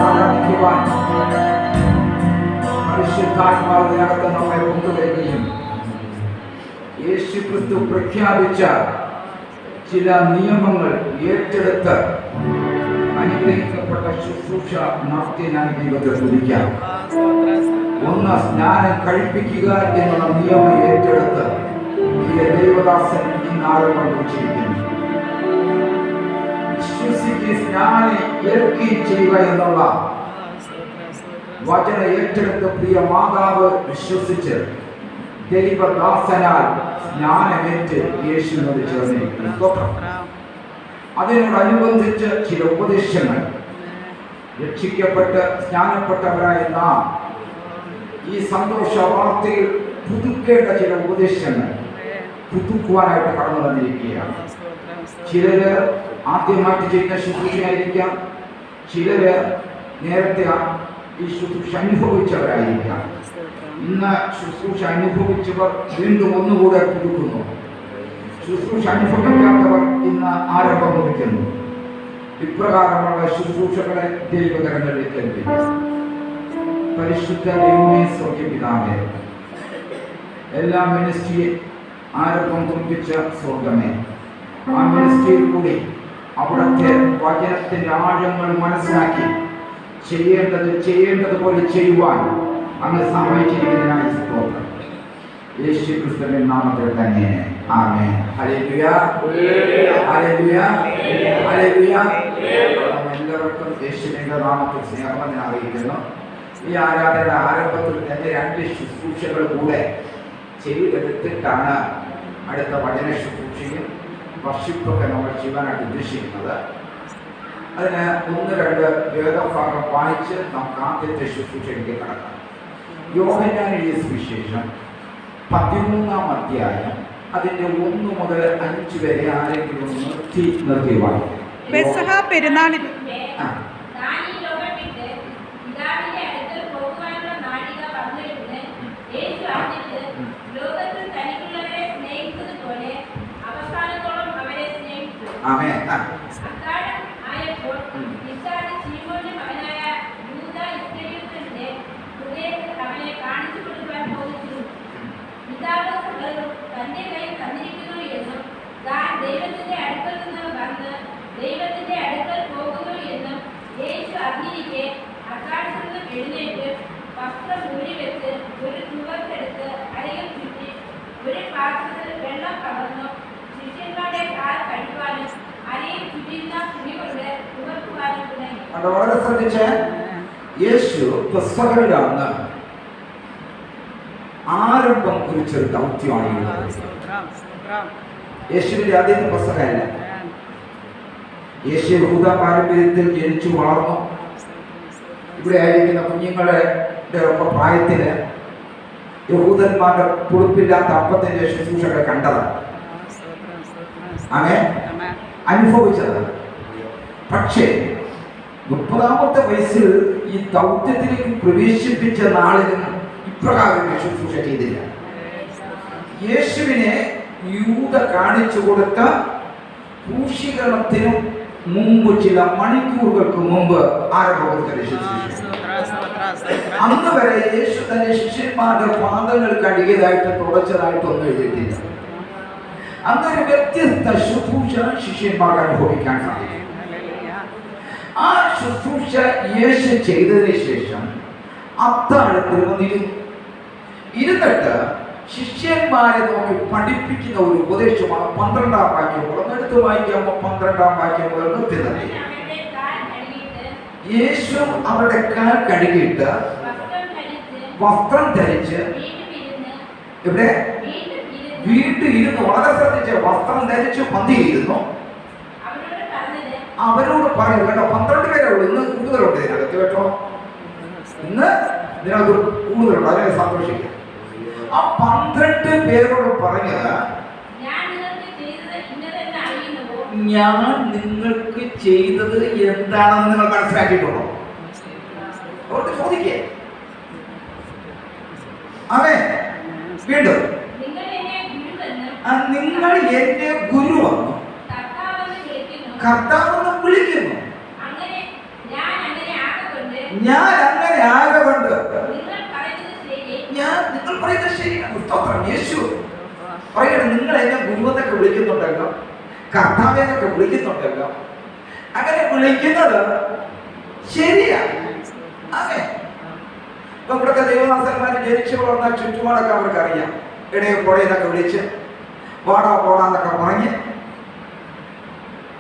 ആരാധിക്കുവാൻ പരിശുദ്ധാത്മാവിനകത്ത് നമ്മെ കൊണ്ടുവരികയും യേശു ക്രിസ്തു പ്രഖ്യാപിച്ച ചില നിയമങ്ങൾ ഏറ്റെടുത്ത് അനുഗ്രഹിക്കപ്പെട്ട ശുശ്രൂഷ നടത്തി ഞാൻ ദൈവത്തെ സ്തുതിക്കാം. ഒന്ന്, സ്നാനം കഴിപ്പിക്കുക എന്നുള്ള നിയമം ഏറ്റെടുത്ത് ദൈവദാസൻ ഇന്ന് ആരംഭം കുറിച്ചിരിക്കുന്നു. വിശ്വസിക്ക് സ്നാനം ഏൽക്കുകയും ചെയ്യുക എന്നുള്ള വചനം ഏറ്റെടുത്ത് പ്രിയ മാതാവ് വിശ്വസിച്ച് ദൈവദാസനാൽ സ്നാനമേറ്റ് യേശുവിനോട് ചേർന്നിരിക്കുന്നു. അതിനോടനുബന്ധിച്ച് ചില ഉപദേശങ്ങൾ രക്ഷിക്കപ്പെട്ട് സ്നാനപ്പെട്ടവരായ നാം ഈ സന്തോഷ വാർത്തയിൽ പുതുക്കേണ്ട ചില ഉപദേശങ്ങൾ പുതുക്കുവാനായിട്ട് കടന്നു വന്നിരിക്കുകയാണ്. ചിലര് ആദ്യമായിട്ട് ചെയ്യുന്ന ശുശ്രൂഷയായിരിക്കാം, ചിലര് നേരത്തെ ഈ ശുശ്രൂഷ അനുഭവിച്ചവരായിരിക്കാം. ഇന്ന് ശുശ്രൂഷ അനുഭവിച്ചവർ വീണ്ടും ഒന്നുകൂടെ പുതുക്കുന്നു. ശുശ്രൂഷ അനുഭവിക്കാത്തവർ ഇന്ന് ആരംഭം കുറിക്കുന്നു. ഇപ്രകാരമുള്ള ശുശ്രൂഷകളെ ദൈവകരങ്ങളിലേക്ക് ഏൽപ്പിക്കുന്നു. പരിശുദ്ധ ദൈവമേ, സ്വർഗ്ഗപിതാവേ, എല്ലാ മിനിസ്ട്രിയും ആരംഭം കുറിപ്പിച്ച സ്വർഗമേ, ആ മിനിസ്ട്രിയിൽ കൂടി അവിടുത്തെ വചനത്തിന്റെ ആഴങ്ങൾ മനസ്സിലാക്കി ചെയ്യേണ്ടതുപോലെ ചെയ്യുവാൻ അങ്ങ് സഹായിച്ചിരിക്കുന്നതിനായി സ്തോത്രം. യേശു ക്രിസ്തുവിന്റെ നാമത്തിൽ തന്നെ ആമേൻ. Hallelujah, hallelujah, hallelujah. എല്ലാവർക്കും യേശുവിന്റെ നാമത്തിൽ സ്നേഹവന്ദനം അറിയിക്കുന്നു. ഈ ആരാധനയുടെ ആരംഭത്തിൽ തന്നെ 2 ശുശ്രൂഷകൾ കൂടെ ചെയ്തെടുത്തിട്ടാണ് അടുത്ത വചന ശുശ്രൂഷയും വർഷിപ്പൊക്കെ നമ്മൾ ചെയ്യാനായിട്ട് ഉദ്ദേശിക്കുന്നത്. അതിന് 1-2 വേദഭാഗം വായിച്ച് നമുക്ക് ആദ്യത്തെ ശുശ്രൂഷയിലേക്ക് കടക്കാം. യോഹന്നാൻ എഴുതിയ സുവിശേഷം 13-ാം അധ്യായം അതിന്റെ 1 മുതൽ 5 വരെ ആരെങ്കിലും നിർത്തി വായിക്കും. പെസഹ പെരുന്നാളിൽ ആമേൻ. ദൈവത്തിന്റെ അടുക്കൽ പോകുന്നു എന്നും യേശു അറിഞ്ഞിരിക്കെ അക്കാലത്ത് നിന്ന് എഴുന്നേറ്റ് വസ്ത്രം ഊരിവെച്ച് ഒരു ചുവർത്തെടുത്ത് അരയിൽ ചുറ്റി ഒരു പാത്രത്തിൽ വെള്ളം കവർന്നു ശിഷ്യന്മാരുടെ കാൽ കഴിക്കുവാനും അരയിൽ ചുറ്റിയുന്ന തുണി കൊണ്ട് ചുവർക്കുവാനും തുടങ്ങി. വളരെ ശ്രദ്ധിച്ച്, യേശു പെസഹയിലാണ് ആരംഭം കുറിച്ചൊരു ദൗത്യമാണ്. യേശുവിന്റെ ആദ്യത്തെ പെസഹയല്ല. യേശു യഹൂദ പാരമ്പര്യത്തിൽ ജനിച്ചു വളർന്നു. ഇവിടെ ആയിരിക്കുന്ന കുഞ്ഞുങ്ങളുടെ ഒക്കെ പ്രായത്തില് യഹൂദന്മാരുടെ പുളിപ്പില്ലാത്ത അപ്പത്തിന്റെ ശുശ്രൂഷകൾ കണ്ടതാണ്, അങ്ങനെ അനുഭവിച്ചതാണ്. പക്ഷേ 30-ാമത്തെ വയസ്സിൽ ഈ ദൗത്യത്തിലേക്ക് പ്രവേശിപ്പിച്ച നാളിലും ഇപ്രകാരം ശുശ്രൂഷ ചെയ്തില്ല. യേശുവിനെ യൂദ കാണിച്ചു കൊടുത്ത ക്രൂശീകരണത്തിനും മുമ്പ് ചില മണിക്കൂറുകൾക്ക് മുമ്പ് ആരംഭത്തിന്റെ ശുശ്രൂഷ. അന്ന് വരെ യേശു തന്റെ ശിഷ്യന്മാരുടെ പാദങ്ങൾ കഴുകിയതായിട്ട് തുടച്ചതായിട്ടൊന്നും എഴുതിയിട്ടില്ല. അന്നൊരു വ്യത്യസ്ത ശുശ്രൂഷ ശിഷ്യന്മാർക്ക് അനുഭവിക്കാൻ സാധിക്കും. ആ ശുശ്രൂഷ യേശു ചെയ്തതിന് ശേഷം അത്താഴത്തിൽ ഇരുന്നിട്ട് ശിഷ്യന്മാരെ നോക്കി പഠിപ്പിക്കുന്ന ഒരു ഉപദേശമാണ് 12-ാം വാക്യം. എടുത്ത് വായിക്കുമ്പോൾ 12-ാം വാക്യം മുതൽ നിർത്തുന്നത്. യേശു അവരുടെ കാൽ കഴുകിയിട്ട് വസ്ത്രം ധരിച്ച് ഇവിടെ വീട്ടിൽ ഇരുന്ന്, വളരെ ശ്രദ്ധിച്ച്, വസ്ത്രം ധരിച്ച് പന്തിയിരുന്നു. അവരോട് പറഞ്ഞു കേട്ടോ, 12 പേരേ ഉള്ളൂ. ഇന്ന് കൂടുതലുണ്ട് ഇതിനകത്ത് കേട്ടോ, ഇന്ന് ഇതിനകത്ത് കൂടുതലുണ്ട്. അതിനെ സന്തോഷിക്കുക. ആ 12 പേരോട് പറഞ്ഞത്, ഞാൻ നിങ്ങൾക്ക് ചെയ്തത് എന്താണെന്ന് നിങ്ങൾ മനസ്സിലാക്കിയിട്ടുണ്ടോ? അവർക്ക് ചോദിക്കേ. അതെ, വീണ്ടും നിങ്ങൾ എന്നെ ഗുരുവെന്നും കർത്താവെന്ന് വിളിക്കുന്നു. ഞാൻ അങ്ങനെ ആയതുകൊണ്ട് നിങ്ങൾ പറയുന്നത് ശരി. നിങ്ങൾ പറയുന്നത് ശരിയാണ്. സ്തോത്രം. യേശു പറയണം, നിങ്ങൾ എന്നെ ഗുരുവെന്നൊക്കെ വിളിക്കുന്നുണ്ടല്ലോ, കർത്താവെന്നൊക്കെ വിളിക്കുന്നുണ്ടല്ലോ, അങ്ങനെ വിളിക്കുന്നത് ശരിയാണ്. അതെ, ഇപ്പൊ ഇവിടുത്തെ ദൈവദാസന്മാര് ജനിച്ചു വളർന്ന ചുറ്റുപാടൊക്കെ അവർക്ക് അറിയാം. ഇടയെ പോടയെന്നൊക്കെ വിളിച്ച് പോടാ പോടാന്നൊക്കെ പറഞ്ഞ്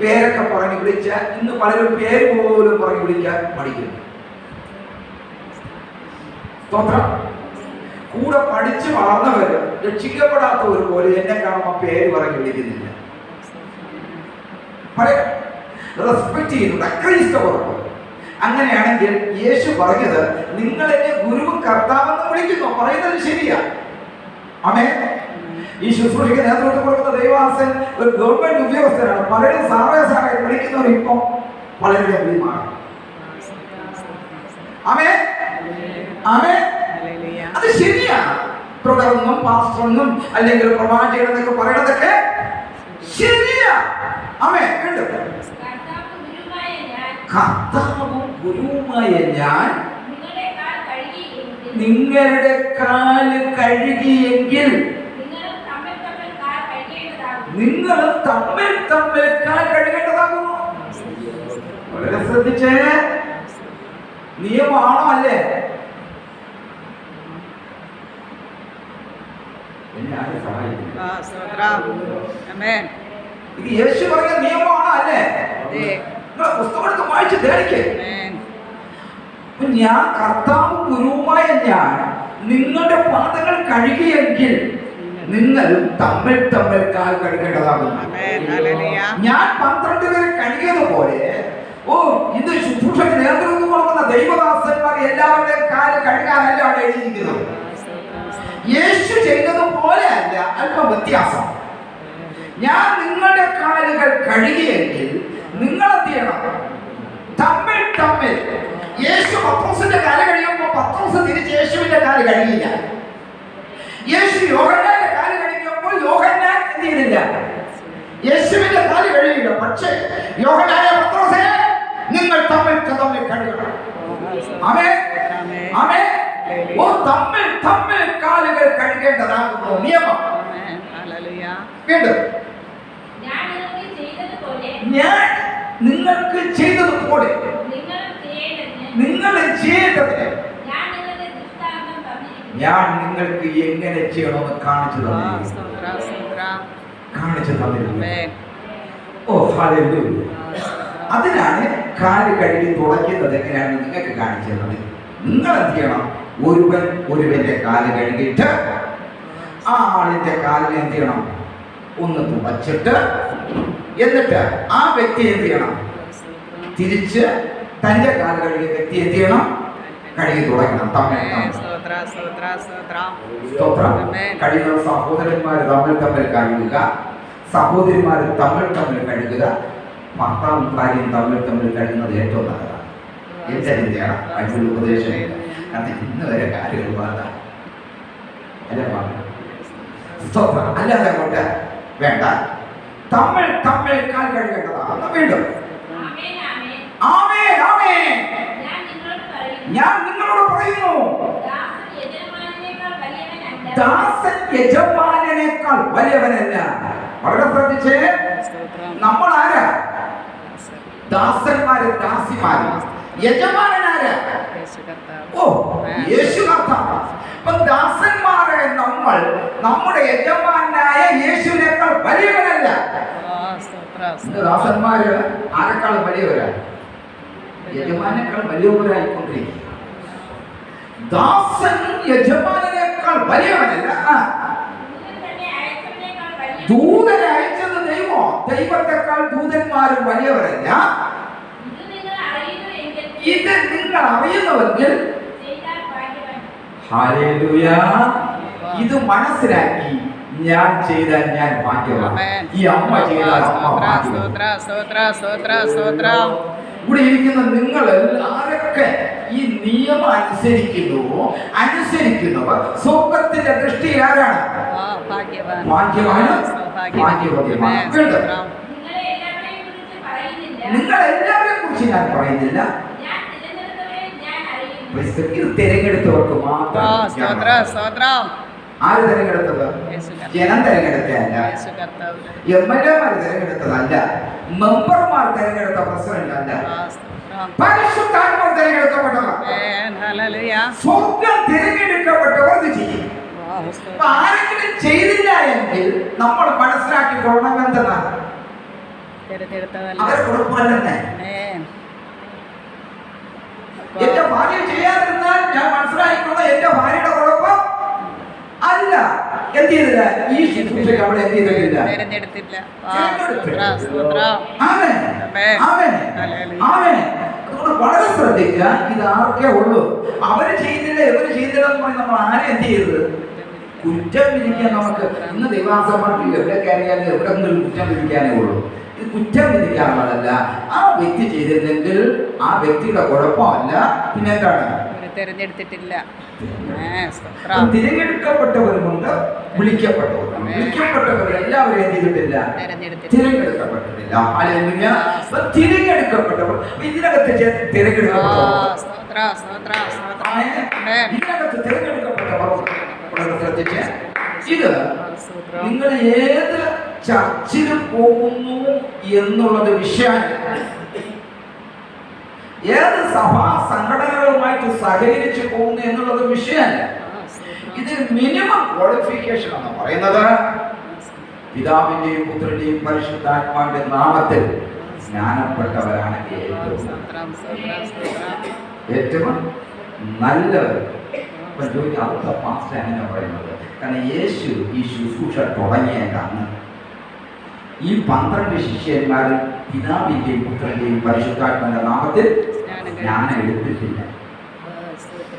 പേരൊക്കെ പറഞ്ഞ് വിളിച്ച ഇന്ന് പലരും പേര് പോലും പറഞ്ഞ് വിളിക്കാൻ പഠിക്കുന്നു. സ്തോത്രം. കൂടെ പഠിച്ച് വളർന്നവര് രക്ഷിക്കപ്പെടാത്തവർ പോലും എന്നെ കാണുമ്പോൾ പേര് പറഞ്ഞ് വിളിക്കുന്നില്ല. റെസ്പെക്ട് ചെയ്യുന്നുണ്ട്, അക്രൈസ്തവർക്ക്. അങ്ങനെയാണെങ്കിൽ യേശു പറഞ്ഞത് നിങ്ങൾ എന്നെ ഗുരുവും കർത്താവെന്ന് വിളിക്കുന്നു, പറയുന്നത് ശരിയാ. ആമേൻ. ഈ ശുശ്രൂഷയ്ക്ക് നേതൃത്വം കൊടുക്കുന്ന ദൈവദാസൻ ഒരു ഗവൺമെന്റ് ഉദ്യോഗസ്ഥനാണ്. പലരും സാറേ സാറേ വിളിക്കുന്നവർ ഇപ്പം വളരെ അഭിമാനം. ആമേൻ, ആമേൻ. അത് ശരിയാണ്. ബ്രദറെന്നും പാസ്റ്ററെന്നും അല്ലെങ്കിൽ പ്രവാചകൻ എന്നൊക്കെ പറയണതൊക്കെ ശരിയാ. ആമേൻ. കർത്താവും ഗുരുവുമായ ഞാൻ നിങ്ങളുടെ കാല് കഴുകിയെങ്കിൽ നിങ്ങൾ തമ്മിൽ തമ്മിൽ കാൽ കഴുകേണ്ടതാകുന്നു. വളരെ ശ്രദ്ധിച്ചേ, നിയമമാണോ അല്ലേ? ഇത് യേശു പറഞ്ഞ നിയമമാണോ അല്ലേ? പുസ്തകം എടുത്ത് വായിച്ച് ധ്യാനിക്കേ. ഞാൻ കർത്താവും ഗുരുവുമായ ഞാൻ നിങ്ങളുടെ പാദങ്ങൾ കഴുകിയെങ്കിൽ നിങ്ങളും തമ്മിൽ തമ്മിൽ കാൽ കഴുകേണ്ടതാകുന്നു. ഞാൻ 12 പേരെ കഴുകിയതുപോലെ ഇത് ശുശ്രൂഷയ്ക്ക് നേതൃത്വം കൊടുക്കുന്ന ദൈവദാസന്മാർ എല്ലാവരുടെയും കാല് കഴുകാനല്ല അവിടെ എഴുതിയിരിക്കുന്നത്. യേശു ചെയ്തതുപോലെ അല്ല, അല്പം വ്യത്യാസം. ഞാൻ നിങ്ങളുടെ കാലുകൾ കഴുകിയെങ്കിൽ നിങ്ങൾ എന്ത് ചെയ്യണം? തമ്മിൽ തമ്മിൽ. യേശു പത്രോസിന്റെ കാല് കഴിയുമ്പോൾ പത്രോസ് തിരിച്ച് യേശുവിന്റെ കാല് കഴുകിയില്ല. യേശു യോഹന്നാന്റെ കാല് കഴുകിയപ്പോൾ യോഹന്നാൻ എന്ത് ചെയ്തില്ല? യേശുവിന്റെ കാല് കഴുകിയില്ല. പക്ഷേ യോഹന്നാനെ പത്രോസേ നിങ്ങൾ തമ്മിൽ തമ്മിൽ കഴുകണം. ആമേൻ, ആമേൻ. തമ്മിൽ തമ്മിൽ കാലുകൾ കഴുകേണ്ടതാകുന്നു നിയമം. വീണ്ടും ഞാൻ നിങ്ങൾക്ക് ചെയ്തതുപോലെ നിങ്ങൾ ചെയ്യേണ്ടതിന് ഞാൻ നിങ്ങൾക്ക് എങ്ങനെ ചെയ്യണമെന്ന് കാണിച്ചു തന്നിരുന്നു. ഓ ഹല്ലേലൂയ. അതിനാണ് കാല് കഴുകി തുടയ്ക്കുന്നത് എങ്ങനെയാണെന്ന് നിങ്ങൾക്ക് കാണിച്ചു തന്നത്. നിങ്ങൾ എന്ത് ചെയ്യണം? ഒരുവന്റെ കാല് കഴുകിയിട്ട് ആ ആളിന്റെ കാലിനെ എന്ത് ചെയ്യണം? ഒന്ന് തുടച്ചിട്ട് എന്നിട്ട് ആ വ്യക്തി എന്ത് ചെയ്യണം? തിരിച്ച് തന്റെ കാല് കഴുകിയ വ്യക്തി എന്ത് ചെയ്യണം? കഴുകി തുടങ്ങണം. കഴിയുന്ന സഹോദരന്മാർ തമ്മിൽ കഴുകുക, സഹോദരിമാർ തമ്മിൽ കഴുകുക, ഭർത്താവും ഭാര്യയും തമ്മിൽ കഴുകുന്നത് ഏറ്റവും നല്ലതാണ്. എന്റെ ചിന്തയാണ്, ബൈബിൾ ഉപദേശം. കാരണം ഇന്ന് വരെ കാര്യങ്ങൾ വേണ്ട അല്ലാതെ കൊണ്ട് വേണ്ട. തമ്മിൽ കാൽ കഴുകേണ്ടതാണ്. വീണ്ടും ആമേൻ, ആമേൻ. ഞാൻ നിങ്ങളോട് പറയുന്നു, ദാസൻ യജമാനനേക്കാൾ വലിയവനല്ല. വളരെ ശ്രദ്ധിച്ചേ, നമ്മൾ ആരാ? ദാസന്മാരും ദാസിമാരും. യജമാനനാരാ? യേശു കർത്താവ്. അപ്പൊ ദാസന്മാരെ നമ്മൾ നമ്മുടെ യജമാനായ യേശുവിനേക്കാൾ വലിയവനല്ല. ദാസന്മാര് ആരെക്കാൾ വലിയവരാ? യജമാനേക്കാൾ വലിയവരായിക്കൊണ്ടിരിക്കുക. ദാസൻ യജമാനേക്കാൾ വലിയവനല്ല. ദൂതനെ അയച്ചത് ദൈവത്തെക്കാൾ ദൂതന്മാരും വലിയവരല്ല. ഇത് നിങ്ങൾ അറിയുന്നുവെങ്കിൽ ഹല്ലേലൂയ. ഇത് മനസ്സിലാക്കി ഞാൻ ചെയ്താൽ ഞാൻ ഭാഗ്യവാൻ. ഈ അമ്മ ചെയ്താൽ അമ്മ ഭാഗ്യവാൻ. ഇവിടെ ഇരിക്കുന്ന നിങ്ങൾ ആരൊക്കെ ഈ നിയമം അനുസരിക്കുന്നവർ സ്വർഗത്തിന്റെ ദൃഷ്ടിയിൽ ആരാണ്? ഭാഗ്യവാന്, ഭാഗ്യവതിയാണ്. നിങ്ങൾ എല്ലാവരെയും കുറിച്ച് ഞാൻ പറയുന്നില്ല. ഇത് തിരഞ്ഞെടുത്തവർക്ക് ആ, മാത്രം. സ്തോത്രം, സ്തോത്രം. ആര് തിരഞ്ഞെടുത്തത്? യേശു കർത്താവ്. ജനം തിരഞ്ഞെടുത്തതല്ല, യേശു കർത്താവ്. എംഎൽഎമാർ തിരഞ്ഞെടുത്തതല്ല, മെമ്പർമാർ തിരഞ്ഞെടുത്ത പ്രസിഡന്റ് അല്ല, ആ, സ്തോത്രം. പരിശുദ്ധാത്മാവ് തിരഞ്ഞെടുക്കപ്പെട്ടവർ. ആമേൻ. ഹല്ലേലൂയ. സ്വർഗ്ഗം തിരഞ്ഞെടുക്കപ്പെട്ടവർ ഇത് ചെയ്യും. ആ, അപ്പൊ സ്തോത്രം. ആരെങ്കിലും ചെയ്തില്ല എങ്കിൽ നമ്മൾ മനസ്സിലാക്കിക്കൊള്ളണം എന്തെന്നാണ് തിരഞ്ഞെടുത്തതല്ല. അവർ കുഴപ്പമല്ലെന്ന്. ആമേൻ. എന്റെ ഭാര്യ ചെയ്യാതിരുന്നാൽ ഞാൻ മനസ്സിലാക്കിക്കൊള്ള എന്റെ ഭാര്യയുടെ കുഴപ്പം അല്ല. എന്ത് ചെയ്തില്ല? ഈ ശുശ്രൂഷയ്ക്ക് അവിടെ എന്ത് ചെയ്തിട്ടില്ല? തിരഞ്ഞെടുത്തില്ല. ആ, സ്തോത്രം, സ്തോത്രം. ആമേൻ. ആമേൻ. ആമേൻ. ഹല്ലേലൂയ. ആമേൻ. അതുകൊണ്ട് വളരെ ശ്രദ്ധിക്കുക. ഇത് ആർക്കേ ഉള്ളൂ. അവര് ചെയ്തില്ല ഇവര് ചെയ്തില്ല എന്ന് പറഞ്ഞ് നമ്മൾ ആരെ എന്ത് ചെയ്തത്? കുറ്റം വിധിക്കാൻ നമുക്ക് ഇന്ന് ദൈവാസമാർക്ക് എവിടെ കയറിയാലും എവിടെ നിന്നും കുറ്റം വിധിക്കാനേ ഉള്ളൂ. ഇത് കുറ്റം വിധിക്കാനുള്ളതല്ല. ആ വ്യക്തി ചെയ്തിരുന്നെങ്കിൽ ആ വ്യക്തിയുടെ കുഴപ്പമല്ല. പിന്നെ എന്താണ്? അവര് തിരഞ്ഞെടുത്തിട്ടില്ല. സ്തോത്രം. തിരഞ്ഞെടുക്കപ്പെട്ടവരുമുണ്ട്, വിളിക്കപ്പെട്ടവരുണ്ട്. വിളിക്കപ്പെട്ടവർ എല്ലാവരും എന്ത് ചെയ്തിട്ടില്ല? തിരഞ്ഞെടുക്കപ്പെട്ടിട്ടില്ല. ഹല്ലേലൂയ. അപ്പൊ തിരഞ്ഞെടുക്കപ്പെട്ടവർ ഇതിനകത്ത് തിരഞ്ഞെടുക്കപ്പെട്ടവർ, സ്തോത്രം, സ്തോത്രം, സ്തോത്രം. ഇതിനകത്ത് തിരഞ്ഞെടുക്കപ്പെട്ടവർ വളരെ ശ്രദ്ധിച്ച് ഇത് സ്തോത്രം. നിങ്ങൾ ഏത് ചർച്ചിൽ പോകുന്നു എന്നുള്ളത് വിഷയമല്ല. ഏത് സഭാ സംഘടനകളുമായിട്ട് സഹകരിച്ച് പോകുന്നു എന്നുള്ളത് വിഷയമല്ല. ഇത് മിനിമം ക്വാളിഫിക്കേഷൻ ആണ് പറയുന്നത്. പിതാവിന്റെയും പുത്രന്റെയും പരിശുദ്ധാത്മാവിന്റെ നാമത്തിൽ സ്നാനപ്പെട്ടവരാണ് ഏറ്റവും നല്ലവർ. അവിടുത്തെ പാസ്റ്റർ അങ്ങനെ പറയുന്നത് കാരണം യേശു ഈ ശുശ്രൂഷ തുടങ്ങിയേക്കാണ്. ഈ 12 ശിഷ്യന്മാരിൽ പിതാവിന്റെയും പുത്രന്റെയും പരിശുദ്ധാത്മാവിന്റെ നാമത്തിൽ സ്നാനം എടുത്തിട്ടില്ല.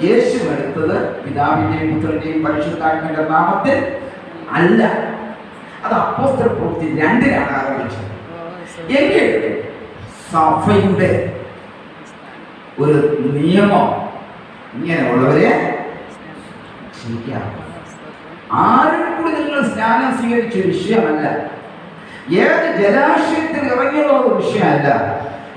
യേശു എടുത്തത് പിതാവിന്റെയും പുത്രന്റെയും പരിശുദ്ധാത്മാവിന്റെ നാമത്തിൽ അല്ല. അത് അപ്പോസ്തല പ്രവൃത്തി 2-ലാണ് ആരംഭിച്ചത്. എങ്കിൽ സഭയുടെ ഒരു നിയമം ഇങ്ങനെയുള്ളവരെ ശരിക്കാണ്. ആരും കൂടി നിങ്ങൾ സ്നാനം സ്വീകരിച്ച വിഷയമല്ല. ഏത് ജലാശയത്തിൽ ഇറങ്ങിയുള്ള വിഷയമല്ല.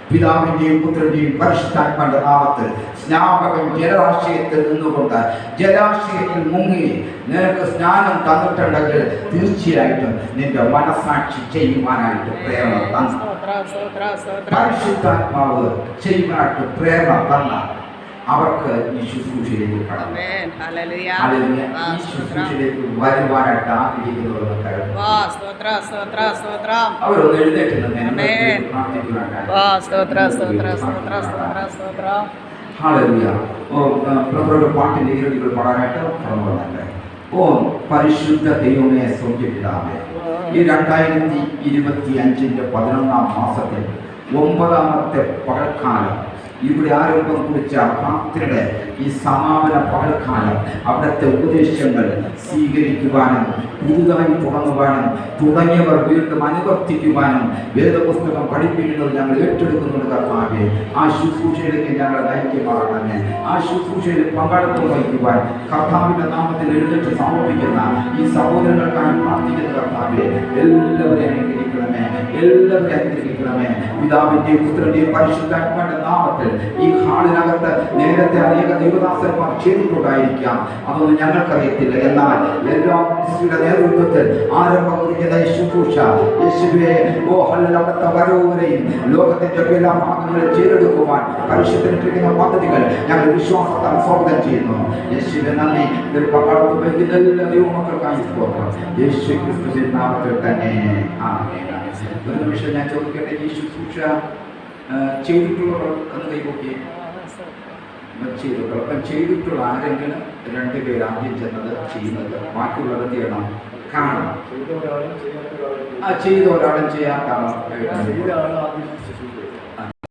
പിതാവിന്റെയും പുത്രന്റെയും പരിശുദ്ധാത്മാവിന്റെ നാമത്തിൽ സ്നാപകൻ ജലാശയത്തിൽ നിന്നുകൊണ്ട് ജലാശയത്തിൽ മുങ്ങി നിനക്ക് സ്നാനം തന്നിട്ടുണ്ടെങ്കിൽ തീർച്ചയായിട്ടും നിന്റെ മനസാക്ഷി ചെയ്യുവാനായിട്ട് പ്രേരണ തന്നു. പരിശുദ്ധാത്മാവ് ചെയ്യുവാനായിട്ട് പ്രേരണ തന്ന അവർക്ക് ഈ ശുശ്രൂഷയിലേക്ക് കടന്നു. ഈ ശുശ്രൂഷയിലേക്ക് വരുവാനായിട്ട് ആഗ്രഹിക്കുന്നവർക്ക് അവരൊന്ന് എഴുന്നേറ്റ് പാട്ടിന്റെ ഈരടികൾ പാടാനായിട്ട് കടന്നു വന്നിട്ട് ഓ പരിശുദ്ധ ദൈവമേ സ്വർഗ്ഗപിതാവേ, ഈ 2025 11-ാം മാസത്തിൽ 9-ാമത്തെ പകൽക്കാലം ഇവിടെ ആരംഭം കുറിച്ച ഭക്തരുടെ ഈ സമാപന പകൽക്കാലം അവിടുത്തെ ഉപദേശങ്ങൾ സ്വീകരിക്കുവാനും പുതുതായി തുടങ്ങുവാനും തുടങ്ങിയവർ വീണ്ടും അനുവർത്തിക്കുവാനും വേദപുസ്തകം പഠിപ്പിക്കുന്നത് ഞങ്ങൾ ഏറ്റെടുക്കുന്നുണ്ട് കർത്താവേ. ആ ശുശ്രൂഷയിലേക്ക് ഞങ്ങൾ നയിക്കുമാറാകണമേ. ആ ശുശ്രൂഷയിൽ പങ്കാളിത്തം വഹിക്കുവാൻ കർത്താവിന്റെ നാമത്തിൽ എഴുന്നേറ്റ് സമർപ്പിക്കുന്ന ഈ സഹോദരങ്ങൾക്കായി പ്രാർത്ഥിക്കുന്ന കർത്താവേ, എല്ലാവരെയും അനുഗ്രഹിക്കണമേ, എല്ലാവരെയും അനുഗ്രഹിക്കണമേ. പിതാവിന്റെയും പുത്രന്റെയും പരിശുദ്ധാത്മാവിന്റെ നാമത്തിൽ ഈ ഹാളിനകത്ത് നേരത്തെ അനേക ദൈവദാസന്മാർ ചെയ്തിട്ടുണ്ടായിരിക്കാം, അതൊന്നും ഞങ്ങൾക്കറിയത്തില്ല. എന്നാൽ എല്ലാ മിനിസ്ട്രിയുടെ നേതൃത്വത്തിൽ ആരംഭം കുറിക്കുന്ന ഈ ശുശ്രൂഷ യേശുവേ ഓ അവിടുത്തെ വരവുവരെയും ലോകത്തിന്റെ എല്ലാ ഭാഗങ്ങളിൽ ചെയ്തെടുക്കുവാൻ പരിശുദ്ധീകരിക്കുന്ന പദ്ധതികൾ ഞങ്ങൾ വിശ്വാസത്താൽ സ്വാഗതം ചെയ്യുന്നു. യേശുവേ നന്ദി. ഇതിൽ പങ്കാളിത്ത എല്ലാ ദൈവമക്കൾക്കായി സ്തോത്രം. യേശു ക്രിസ്തുവിന്റെ നാമത്തിൽ തന്നെ ആമേൻ. ഒരു നിമിഷം ഞാൻ ചോദിക്കട്ടെ, ഈ ശുശ്രൂഷ ചെയ്തിട്ടുള്ളവർ എന്ന് കൈപൊക്കി ചെയ്തിട്ടുള്ള ആരെങ്കിലും 2 പേര് ആദ്യം ചെന്നത് ചെയ്യുന്നത്, ബാക്കിയുള്ളത് ചെയ്യണം, കാണണം. ചെയ്ത ഒരാളും ചെയ്യാൻ കാരണം